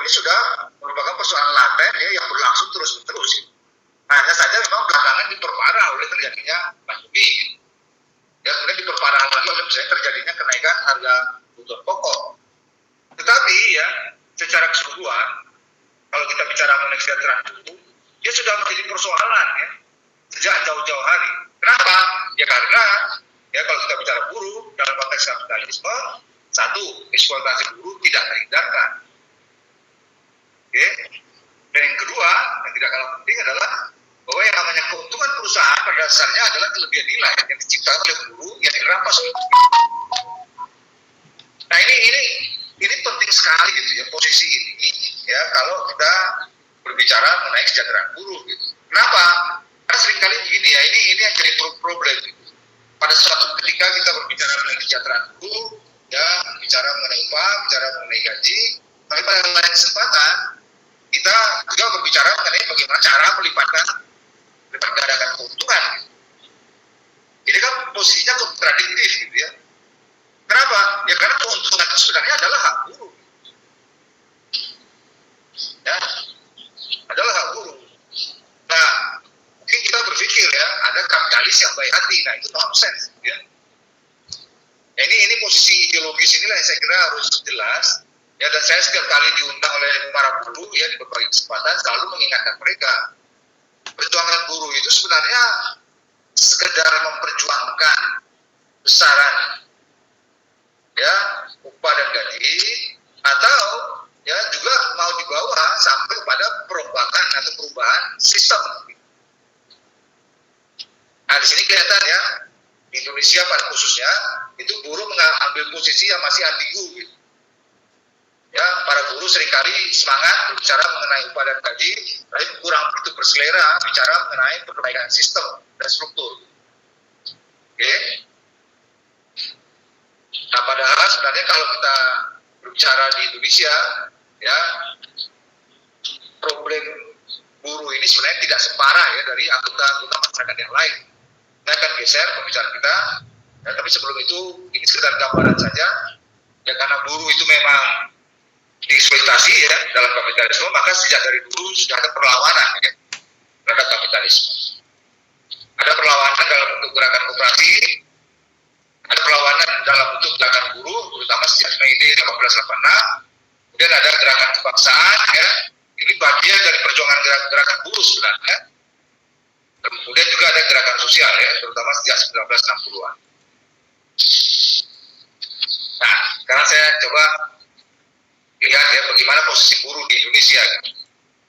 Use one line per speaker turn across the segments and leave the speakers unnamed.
ini sudah merupakan persoalan laten ya yang berlangsung terus-menerus. Hanya saja memang belakangan diperparah oleh terjadinya pandemi. Ya, kemudian diperparah lagi oleh misalnya terjadinya kenaikan harga kebutuhan pokok. Tetapi ya, secara keseluruhan, kalau kita bicara mengenai kesejahteraan buruh, dia sudah menjadi persoalan ya sejak jauh-jauh hari. Kenapa? Ya karena ya kalau kita bicara buruh dalam konteks kapitalisme, satu, eksploitasi buruh tidak terhindarkan. Oke. Dan yang kedua, yang tidak kalah penting adalah bahwa yang namanya keuntungan perusahaan pada dasarnya adalah kelebihan nilai yang diciptakan oleh buruh yang dirampas oleh buruh. Nah ini penting sekali gitu ya posisi ini ya kalau kita berbicara mengenai kesejahteraan buruh gitu. Kenapa? Karena seringkali begini ya, ini yang jadi problem gitu. Pada suatu ketika kita berbicara mengenai kesejahteraan buruh, ya bicara mengenai upah, bicara mengenai gaji, tapi pada lain kesempatan kita juga berbicara mengenai bagaimana cara melipat gandakan keuntungan. Ini kan posisinya kontradiktif gitu ya. Kenapa? Ya karena keuntungan itu sebenarnya adalah hak buruh. Ya, adalah hak buruh. Nah, mungkin kita berpikir ya, ada kapitalis yang baik hati. Nah, itu nonsense ya. Ini posisi ideologis inilah yang saya kira harus jelas. Ya, dan saya setiap kali diundang oleh para buruh ya di berbagai kesempatan selalu mengingatkan mereka. Perjuangan buruh itu sebenarnya sekedar memperjuangkan besaran ya upah dan gaji, atau ya juga mau dibawa sampai pada perombakan atau perubahan sistem. Nah di sini kelihatan ya di Indonesia pada khususnya itu buruh mengambil posisi yang masih ambigu gitu. Ya, para buruh seringkali semangat berbicara mengenai upah dan gaji, tapi kurang begitu berselera bicara mengenai perbaikan sistem dan struktur. Oke. Nah, padahal sebenarnya kalau kita berbicara di Indonesia, ya problem buruh ini sebenarnya tidak separah ya dari anggota masyarakat yang lain. Kita akan geser pembicaraan kita, ya, tapi sebelum itu ini sekedar gambaran saja. Ya karena buruh itu memang dieksploitasi ya dalam kapitalisme, maka sejak dari dulu sudah ada perlawanan ya, terhadap kapitalisme. Ada perlawanan dalam bentuk gerakan koperasi, ada perlawanan dalam bentuk gerakan buruh, terutama sejak Mei 1886. Kemudian ada gerakan kebangsaan ya, ini bagian dari perjuangan gerakan buruh sebenarnya. Kemudian juga ada gerakan sosial ya, terutama sejak 1960-an. Nah, sekarang saya coba lihat ya bagaimana posisi buruh di Indonesia.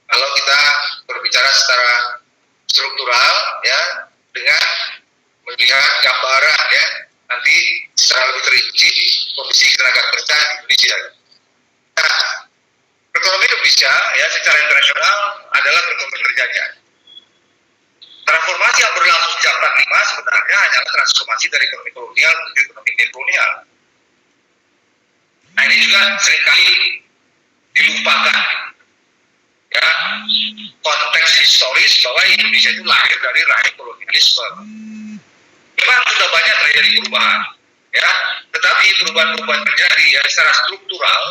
Kalau kita berbicara secara struktural ya, dengan melihat gambaran ya, nanti secara lebih terinci kondisi tenaga kerja di Indonesia. Nah, perekonomian Indonesia ya secara internasional adalah perekonomian terjajah. Transformasi yang berlangsung sejak 45 sebenarnya hanyalah transformasi dari ekonomi kolonial menuju ekonomi neokolonial. Nah ini juga seringkali dilupakan ya konteks historis bahwa Indonesia itu lahir dari rahim kolonialisme. Memang sudah banyak terjadi perubahan ya, tetapi perubahan-perubahan terjadi ya secara struktural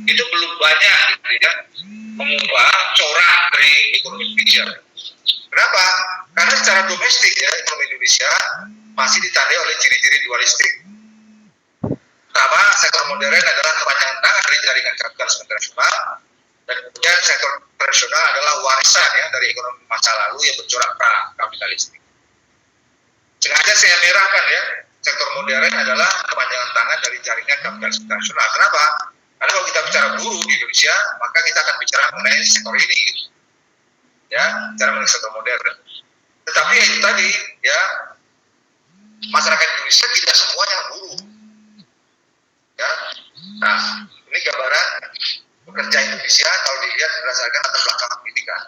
itu belum banyak gitu ya mengubah corak dari ekonomi Indonesia. Kenapa? Karena secara domestik ya ekonomi Indonesia masih ditandai oleh ciri-ciri dualistik. Pertama, sektor modern adalah kepanjangan tangan dari jaringan kapitalis internasional, dan kemudian sektor tradisional adalah warisan ya dari ekonomi masa lalu yang bercorak kapitalistik. Sengaja saya merahkan ya, sektor modern adalah kepanjangan tangan dari jaringan kapitalis internasional. Kenapa? Karena kalau kita bicara buruh di Indonesia, maka kita akan bicara mengenai sektor ini, gitu. Ya, bicara mengenai sektor modern. Tetapi ya itu tadi, ya masyarakat Indonesia tidak semuanya buruh. Ya, nah ini gambaran pekerja Indonesia kalau dilihat berdasarkan latar belakang pendidikan.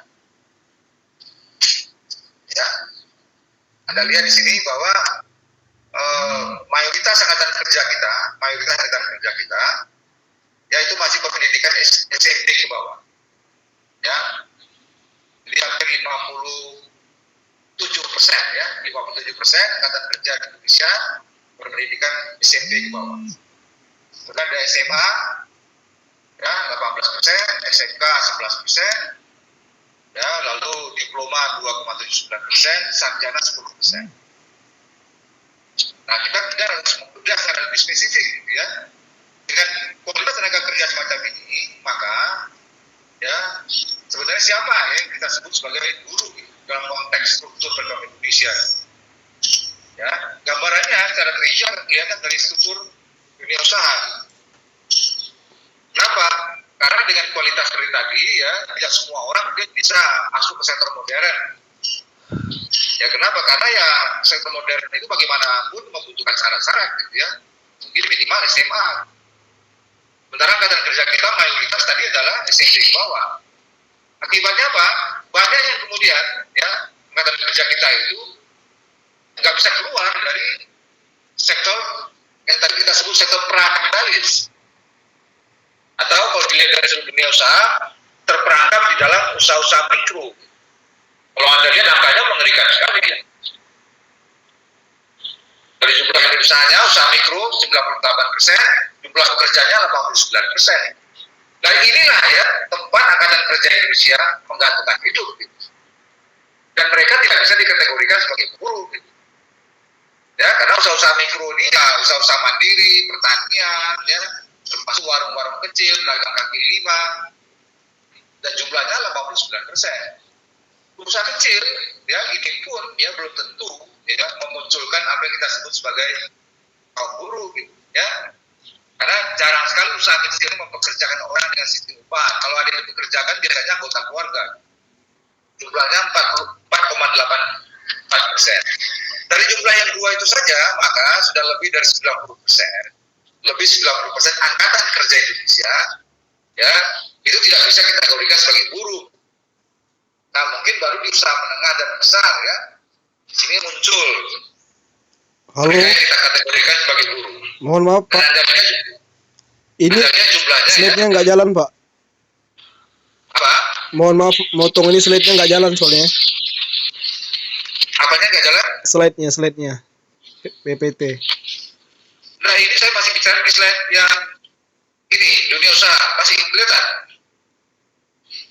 Ya, Anda lihat di sini bahwa mayoritas angkatan kerja kita, yaitu masih berpendidikan SMP ke bawah. Ya, jadi hampir 57% ya, 57% angkatan kerja di Indonesia berpendidikan SMP ke bawah. Kemudian ada SMA ya 18%, SMK 11%, ya lalu diploma 2,79%, sarjana 10%. Nah, kita tidak harus bekerja secara lebih spesifik, gitu ya. Dengan kualitas tenaga kerja semacam ini, maka ya sebenarnya siapa yang kita sebut sebagai guru gitu, dalam konteks struktur perekonomian Indonesia? Ya, gambarannya secara trivial kelihatan dari struktur dunia usaha. Kenapa? Karena dengan kualitas seperti tadi, ya tidak semua orang dia bisa masuk ke sektor modern. Ya kenapa? Karena ya sektor modern itu bagaimanapun membutuhkan syarat-syarat, gitu ya. Mungkin minimal SMA. Sementara angkatan kerja kita mayoritas tadi adalah SMP di bawah. Akibatnya apa? Banyak yang kemudian ya angkatan kerja kita itu nggak bisa keluar dari sektor yang tadi kita sebut sektor prakapitalis, atau kalau dilihat dari sudut dunia usaha terperangkap di dalam usaha-usaha mikro. Kalau Anda lihat angkanya mengerikan sekali ya. Dari jumlah unit usahanya usaha mikro 98%, jumlah pekerjanya 89%. Nah inilah ya tempat angkatan kerja Indonesia menggantungkan hidup gitu. Dan mereka tidak bisa dikategorikan sebagai buruh gitu. Ya karena usaha-usaha mikro ini ya usaha-usaha mandiri, pertanian ya, termasuk warung-warung kecil, pedagang kaki lima, dan jumlahnya 89%. Usaha kecil ya ini pun ya belum tentu ya memunculkan apa yang kita sebut sebagai kaum buruh gitu ya. Karena jarang sekali usaha kecil mempekerjakan orang dengan sistem upah. Kalau ada yang dipekerjakan biasanya anggota keluarga. Jumlahnya 4,84%. Dari jumlah yang dua itu saja, maka sudah lebih dari 90%. Lebih 90% angkatan kerja Indonesia, ya itu tidak bisa kita kategorikan sebagai buruh. Nah mungkin baru di usaha menengah dan besar ya, di sini muncul.
Halo.
Mereka kita kategorikan sebagai buruh.
Mohon maaf Pak. Ini slide-nya nggak jalan Pak.
Apa?
Mohon maaf, motong ini slide-nya nggak jalan soalnya.
Apanya nggak jalan?
Slide-nya. PPT.
Nah ini saya masih bicara di slide yang ini, dunia usaha. Masih kelihatan?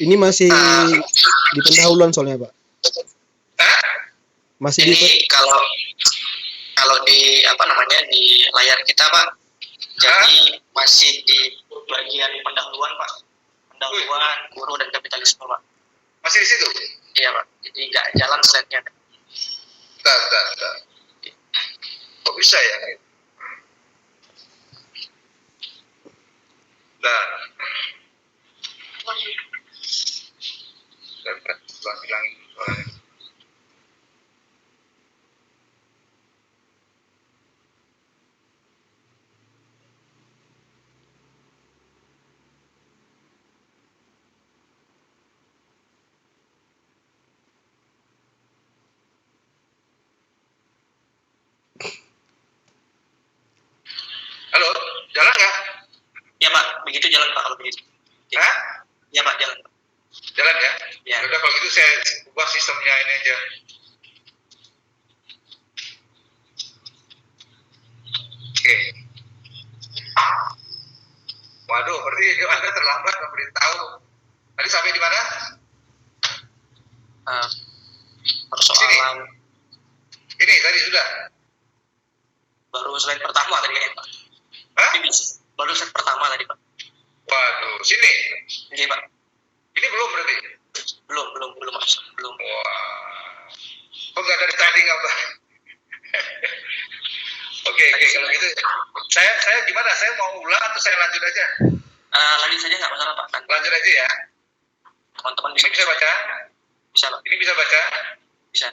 Ini masih di pendahuluan soalnya Pak.
Hah?
Masih
ini kalau di di layar kita Pak, jadi masih di bagian pendahuluan Pak, pendahuluan guru dan kapitalisme Pak.
Masih di situ?
Iya Pak, jadi nggak jalan slide-nya.
Bentar. Kok bisa ya? Nah, bilangin suaranya. Halo, jalan nggak?
Ya Pak, begitu jalan Pak kalau begitu.
Hah?
Ya Pak, jalan Pak.
Jalan ya?
Ya.
Udah kalau gitu saya ubah sistemnya ini aja. Oke. Waduh, berarti Anda terlambat memberitahu. Tadi sampai di mana?
Persoalan
ini tadi sudah.
Baru slide pertama tadi kan Pak.
Hah?
Baru slide pertama tadi Pak.
Waduh, sini.
Oke Pak.
Ini belum berarti?
Belum masuk. Belum.
Wah. Kok nggak dari tadi apa? Oke, kalau gitu. Saya gimana? Saya mau ulang atau saya lanjut aja?
Lanjut saja nggak masalah Pak.
Lanjut aja ya.
Teman-teman
Ini bisa baca?
Bisa Pak.
Ini bisa baca?
Bisa.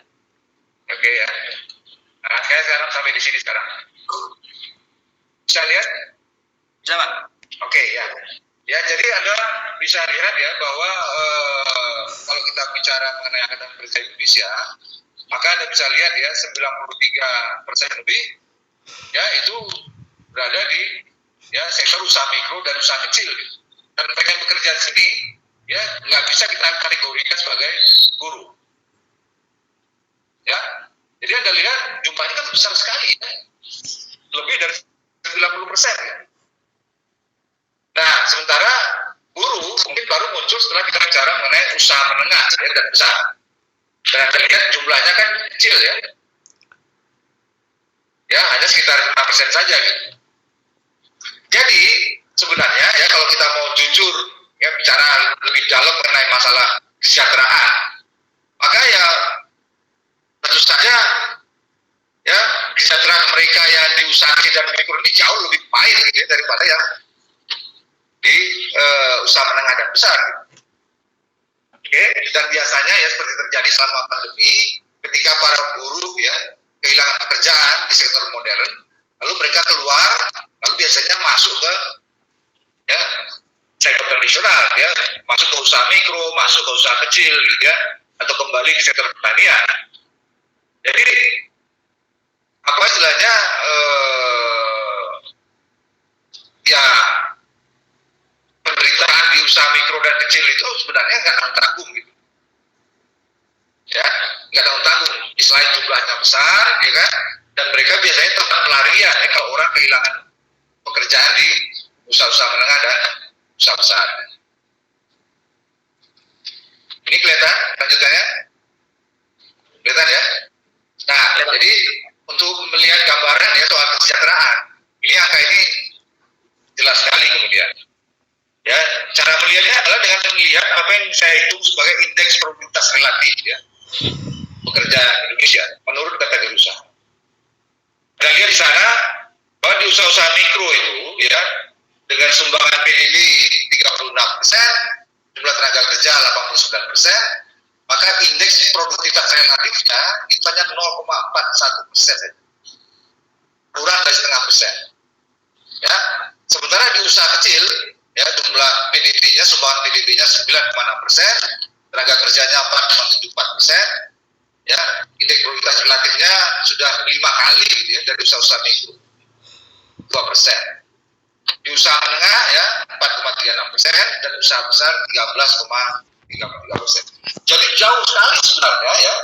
Oke ya. Nah, saya sekarang sampai di sini sekarang. Bisa lihat?
Bisa Pak.
Oke ya. Ya, jadi Anda bisa lihat ya bahwa kalau kita bicara mengenai angkatan kerja Indonesia, maka Anda bisa lihat ya 93% lebih ya itu berada di ya sektor usaha mikro dan usaha kecil gitu. Dan mereka yang bekerja di sini ya nggak bisa kita kategorikan sebagai buruh. Ya, jadi Anda lihat jumlahnya kan besar sekali ya. Lebih dari 90% ya. Nah, sementara muncul setelah kita bicara mengenai usaha menengah ya, dan besar. Dan Anda lihat jumlahnya kan kecil ya. Ya, hanya sekitar 5% saja gitu. Jadi, sebenarnya ya kalau kita mau jujur ya bicara lebih dalam mengenai masalah kesejahteraan, maka ya tentu saja ya kesejahteraan mereka yang di usaha kecil dan mikro ini jauh lebih baik gitu ya, daripada yang di usaha menengah dan besar. Oke, dan biasanya ya seperti terjadi selama pandemi, ketika para buruh ya kehilangan pekerjaan di sektor modern, lalu mereka keluar, lalu biasanya masuk ke ya sektor tradisional ya, masuk ke usaha mikro, masuk ke usaha kecil gitu ya, atau kembali ke sektor pertanian. Jadi apa istilahnya ya penderitaan di usaha mikro dan kecil itu sebenarnya nggak tanggung gitu ya, nggak tanggung selain jumlahnya besar ya kan, dan mereka biasanya tempat pelarian ya kalau orang kehilangan pekerjaan di usaha-usaha menengah dan usaha besar. Ini kelihatan lanjutannya, kelihatan ya. Nah, jadi untuk melihat gambaran ya soal kesejahteraan, ini angka ini jelas sekali kemudian. Ya, cara melihatnya adalah dengan melihat apa yang saya hitung sebagai indeks produktivitas relatif ya pekerja Indonesia menurut kategori usaha. Kita lihat di sana bahwa di usaha-usaha mikro itu ya dengan sumbangan PDB 36%, jumlah tenaga kerja 89%, maka indeks produktivitas relatifnya itu hanya 0,41%, kurang dari 0,5%. Ya, sementara di usaha kecil ya jumlah PDB-nya, sumbangan PDB-nya 9,6%, tenaga kerjanya 4,74%, ya indeks produktivitas relatifnya sudah 5 kali gitu ya dari usaha-usaha mikro 2%. Di usaha menengah ya 4,36% dan usaha besar 13,33%. Jadi jauh sekali sebenarnya ya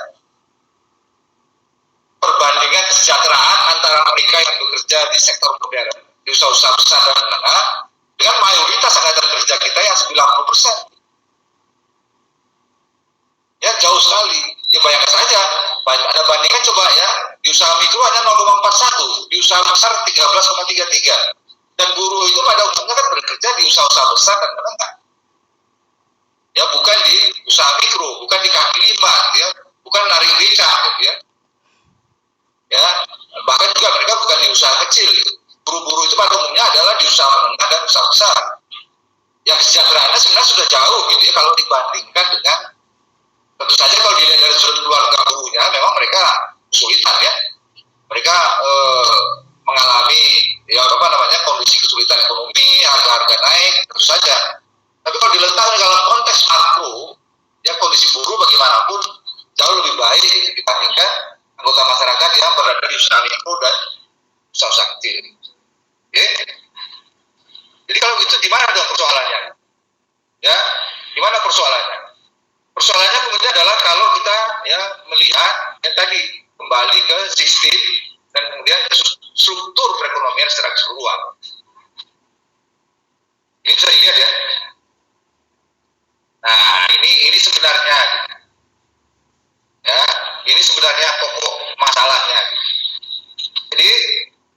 perbandingan kesejahteraan antara mereka yang bekerja di sektor modern, di usaha-usaha besar dan menengah dengan mayoritas angkatan kerja kita yang 90%. Ya jauh sekali. Ya bayangkan saja, ada bandingkan coba ya, di usaha mikro hanya 0,41, di usaha besar 13,33. Dan buruh itu pada umumnya kan bekerja di usaha-usaha besar dan menengah. Ya bukan di usaha mikro, bukan di kaki lima, ya, bukan narik beca, gitu ya. Ya, bahkan juga mereka bukan di usaha kecil. Buruh-buruh itu pada umumnya adalah di usaha menengah dan usaha besar. Yang kesejahteraannya sebenarnya sudah jauh gitu ya kalau dibandingkan dengan, tentu saja kalau dilihat dari sudut keluarga buruhnya memang mereka kesulitan ya. Mereka mengalami ya apa namanya kondisi kesulitan ekonomi, harga-harga naik, tentu saja. Tapi kalau diletakkan dalam konteks makro, ya kondisi buruh bagaimanapun jauh lebih baik dibandingkan anggota masyarakat yang berada di usaha mikro dan usaha kecil. Oke? Jadi kalau gitu di mana dong persoalannya? Ya, di mana persoalannya? Persoalannya kemudian adalah kalau kita ya melihat ya tadi kembali ke sistem dan kemudian ke struktur perekonomian secara keseluruhan. Ini bisa dilihat ya. Nah, ini sebenarnya ya, ini sebenarnya pokok masalahnya. Jadi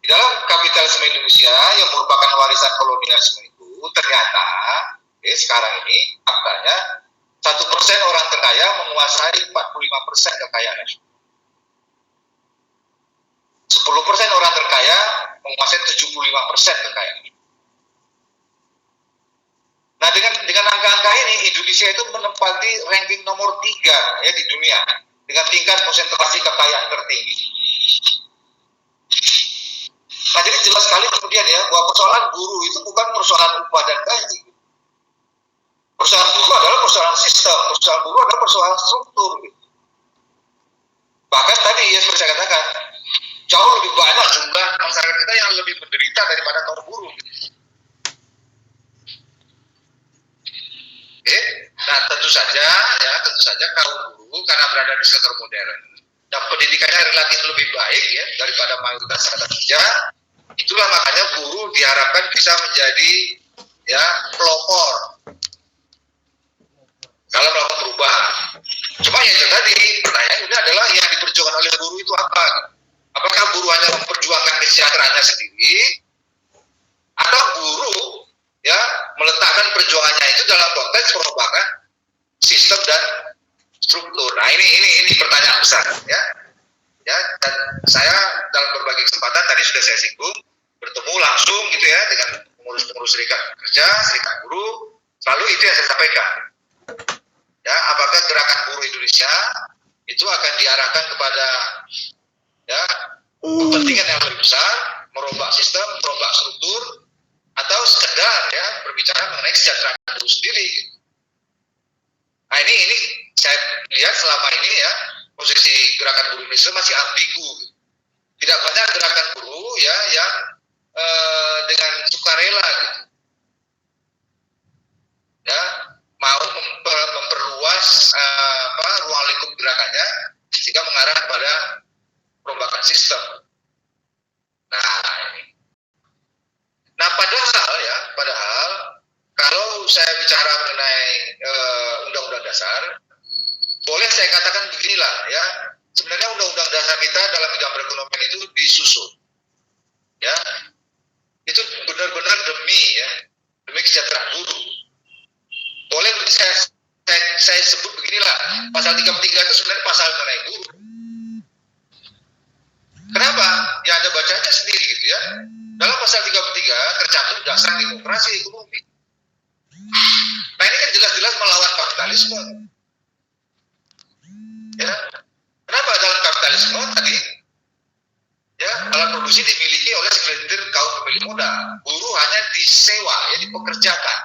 di dalam kapitalisme Indonesia yang merupakan warisan kolonialisme itu ternyata sekarang ini faktanya 1% orang terkaya menguasai 45% kekayaan nasional. 10% orang terkaya menguasai 75% kekayaan. Nah dengan angka-angka ini Indonesia itu menempati ranking nomor 3 ya di dunia dengan tingkat konsentrasi kekayaan tertinggi. Nah jadi jelas sekali kemudian ya bahwa persoalan buruh itu bukan persoalan upah dan gaji. Persoalan buruh adalah persoalan sistem, persoalan buruh adalah persoalan struktur. Bahkan tadi ya seperti saya katakan, jauh lebih banyak jumlah masyarakat kita yang lebih menderita daripada kaum buruh. Nah tentu saja kaum buruh karena berada di sektor modern dan pendidikannya relatif lebih baik ya daripada mayoritas angkatan kerja, itulah makanya buruh diharapkan bisa menjadi ya pelopor kalau melakukan perubahan. Cuma yang itu tadi, pertanyaan ini adalah yang diperjuangkan oleh buruh itu apa? Apakah buruh hanya memperjuangkan kesejahteraannya sendiri, atau buruh ya meletakkan perjuangannya itu dalam konteks perubahan sistem dan struktur. Nah ini pertanyaan besar ya. Ya, dan saya dalam berbagai kesempatan tadi sudah saya singgung, bertemu langsung gitu ya dengan pengurus-pengurus serikat kerja, serikat buruh, selalu itu yang saya sampaikan. Ya, apakah gerakan buruh Indonesia itu akan diarahkan kepada ya kepentingan yang lebih besar, merubah sistem, merubah struktur, atau sekedar ya berbicara mengenai kesejahteraan buruh sendiri. Nah ini saya lihat selama ini ya posisi gerakan buruh Indonesia masih ambigu. Tidak banyak gerakan buruh ya yang dengan sukarela gitu. Ya, mau memperluas ruang lingkup gerakannya sehingga mengarah kepada perombakan sistem. Nah padahal kalau saya bicara mengenai undang-undang dasar, boleh saya katakan beginilah ya, sebenarnya undang-undang dasar kita dalam bidang perekonomian itu disusun ya, itu benar-benar demi kesejahteraan buruh. Boleh saya sebut beginilah, pasal 33 itu sebenarnya pasal mengenai buruh. Kenapa? Ya Anda bacanya sendiri gitu ya. Dalam pasal 33 tercantum dasar demokrasi ekonomi. Nah ini kan jelas-jelas melawan kapitalisme. Ya. Kenapa dalam kapitalisme tadi ya alat produksi dimiliki oleh segelintir kaum pemilik modal, buruh hanya disewa ya dipekerjakan.